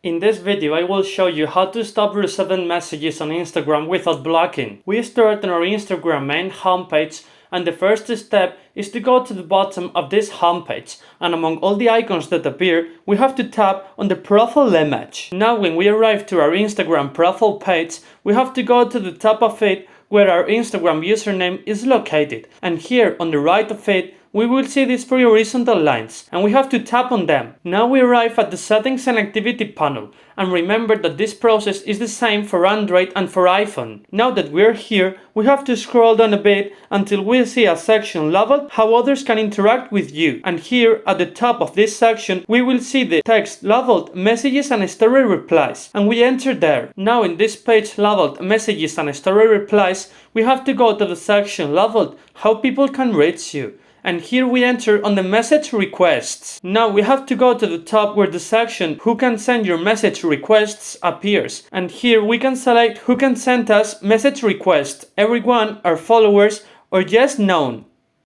In this video, I will show you how to stop receiving messages on Instagram without blocking. We start on our Instagram main homepage, and the first step is to go to the bottom of this homepage, and among all the icons that appear, we have to tap on the profile image. Now when we arrive to our Instagram profile page, we have to go to the top of it where our Instagram username is located, and here on the right of it, we will see these three horizontal lines, and we have to tap on them. Now we arrive at the settings and activity panel, and remember that this process is the same for Android and for iPhone. Now that we're here, we have to scroll down a bit until we see a section labeled how others can interact with you, and here at the top of this section we will see the text labeled messages and story replies, and we enter there. Now in this page labeled messages and story replies, we have to go to the section labeled how people can reach you, and here we enter on the message requests. Now we have to go to the top where the section who can send your message requests appears, and here we can select who can send us message requests, everyone, our followers, or just known.